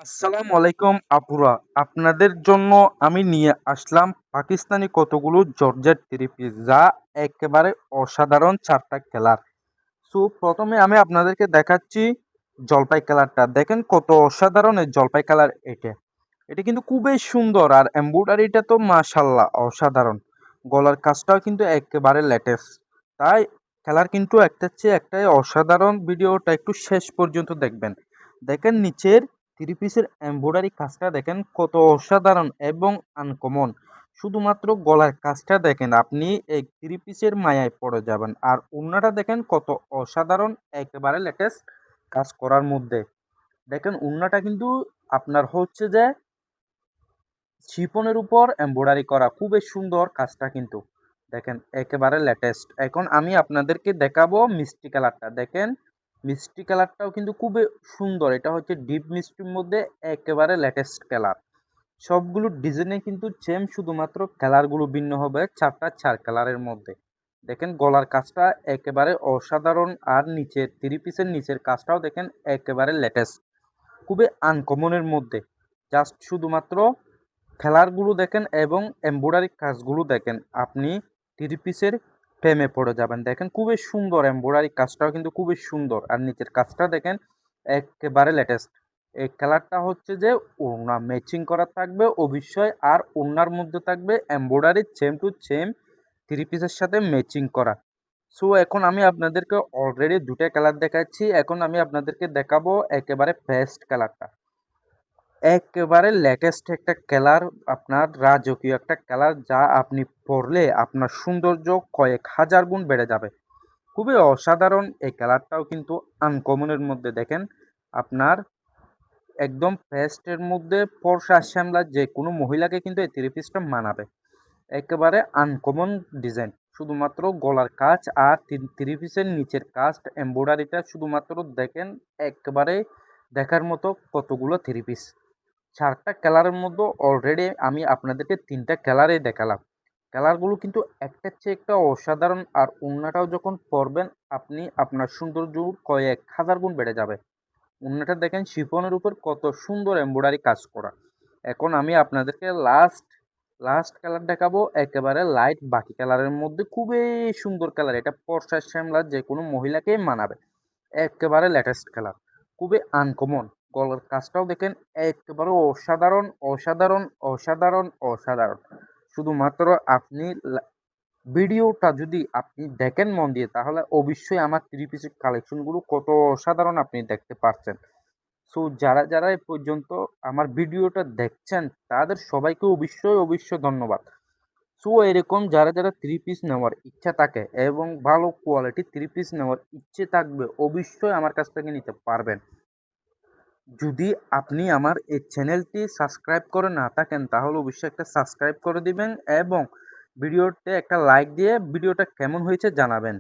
আসসালামু আলাইকুম আপুরা, আপনাদের জন্য আমি নিয়ে আসলাম পাকিস্তানি কতগুলো জর্জেট থ্রি পিস যা একেবারে অসাধারণ চারটা কালার। সো প্রথমে আমি আপনাদেরকে দেখাচ্ছি জলপাই কালারটা। দেখেন কত অসাধারণ এই জলপাই কালার। এটা এটা কিন্তু খুবই সুন্দর আর এমব্রয়ডারিটা তো মাশাল্লাহ অসাধারণ। গলার কাজটাও কিন্তু একেবারে লেটেস্ট। তাই কালার কিন্তু একটার চেয়ে একটাই অসাধারণ। ভিডিওটা একটু শেষ পর্যন্ত দেখবেন। দেখেন নিচের থ্রি পিসের এমব্রয়ডারি কাজটা দেখেন কত অসাধারণ এবং আনকমন। শুধুমাত্র গলার কাজটা দেখেন, আপনি এই থ্রি পিসের মায়ায় পড়ে যাবেন। আর ওড়নাটা দেখেন কত অসাধারণ, একেবারে লেটেস্ট কাজ করার মধ্যে। দেখেন ওড়নাটা কিন্তু আপনার হচ্ছে যে শিফনের উপর এমব্রয়ডারি করা, খুবই সুন্দর কাজটা কিন্তু। দেখেন একেবারে লেটেস্ট। এখন আমি আপনাদেরকে দেখাবো মিষ্টি কালারটা। দেখেন মিষ্টি কালারটাও কিন্তু খুবই সুন্দর। এটা হচ্ছে ডিপ মিষ্টির মধ্যে একেবারে লেটেস্ট কালার। সবগুলো ডিজাইনে কিন্তু সেম, শুধুমাত্র কালারগুলো ভিন্ন হবে চারটা চার কালারের মধ্যে। দেখেন গলার কাজটা একেবারে অসাধারণ। আর নিচের থ্রি পিসের নিচের কাজটাও দেখেন একেবারে লেটেস্ট, খুবই আনকমনের মধ্যে। জাস্ট শুধুমাত্র খেলারগুলো দেখেন এবং এমব্রয়ডারি কাজগুলো দেখেন, আপনি থ্রি পিসের প্রেমে পড়ে যাবেন। দেখেন খুবই সুন্দর, এমব্রয়ডারি কাজটাও কিন্তু খুবই সুন্দর। আর নিচের কাজটা দেখেন একেবারে লেটেস্ট। এই কালারটা হচ্ছে যে ওড়না ম্যাচিং করা থাকবে অবশ্যই, আর ওড়নার মধ্যে থাকবে embroidery same to same three পিসের সাথে ম্যাচিং করা। সো এখন আমি আপনাদেরকে অলরেডি দুটো কালার দেখাচ্ছি। এখন আমি আপনাদেরকে দেখাবো একেবারে বেস্ট কালারটা। একেবারে লেটেস্ট একটা কালার, আপনার রাজকীয় একটা কালার, যা আপনি পরলে আপনার সৌন্দর্য কয়েক হাজার গুণ বেড়ে যাবে। খুবই অসাধারণ এই কালারটাও কিন্তু আনকমনের মধ্যে। দেখেন আপনার একদম পেস্টের মধ্যে ফর্সা শ্যামলা যে কোনো মহিলাকে কিন্তু এই থ্রি পিসটা মানাবে। একেবারে আনকমন ডিজাইন, শুধুমাত্র গলার কাজ আর থ্রি পিসের নিচের কাজ এমব্রয়ডারিটা শুধুমাত্র দেখেন একেবারে দেখার মতো। কতগুলো থ্রি পিস, চারটা কালারের মধ্যে অলরেডি আমি আপনাদেরকে তিনটা কালারে দেখালাম। কালারগুলো কিন্তু একটার চেয়ে একটা অসাধারণ। আর ওড়নাটাও যখন পরবেন, আপনি আপনার সৌন্দর্য কয়েক হাজার গুণ বেড়ে যাবে। ওড়নাটা দেখেন শিফনের উপর কত সুন্দর এমব্রয়ডারি কাজ করা। এখন আমি আপনাদেরকে লাস্ট লাস্ট কালার দেখাবো, একেবারে লাইট বাকি কালারের মধ্যে খুবই সুন্দর কালার। এটা ফর্সা শ্যামলা যে কোনো মহিলাকেই মানাবে। একেবারে লেটেস্ট কালার, খুবই আনকমন। গলার কাজটাও দেখেন একেবারে অসাধারণ অসাধারণ অসাধারণ অসাধারণ। শুধুমাত্র আপনি ভিডিওটা যদি আপনি দেখেন মন দিয়ে, তাহলে অবশ্যই আমার থ্রি পিসের কালেকশনগুলো কত অসাধারণ আপনি দেখতে পারছেন। সো যারা যারা এ পর্যন্ত আমার ভিডিওটা দেখছেন, তাদের সবাইকে অবশ্যই অবশ্যই ধন্যবাদ। সো এরকম যারা যারা থ্রি পিস নেওয়ার ইচ্ছা থাকে এবং ভালো কোয়ালিটির থ্রি পিস নেওয়ার ইচ্ছে থাকবে, অবশ্যই আমার কাছ থেকে নিতে পারবেন। যদি আপনি আমার এই চ্যানেলটি সাবস্ক্রাইব করে না থাকেন, তাহলে অবশ্যই একটা সাবস্ক্রাইব করে দিবেন এবং ভিডিওতে একটা লাইক দিয়ে ভিডিওটা কেমন হয়েছে জানাবেন।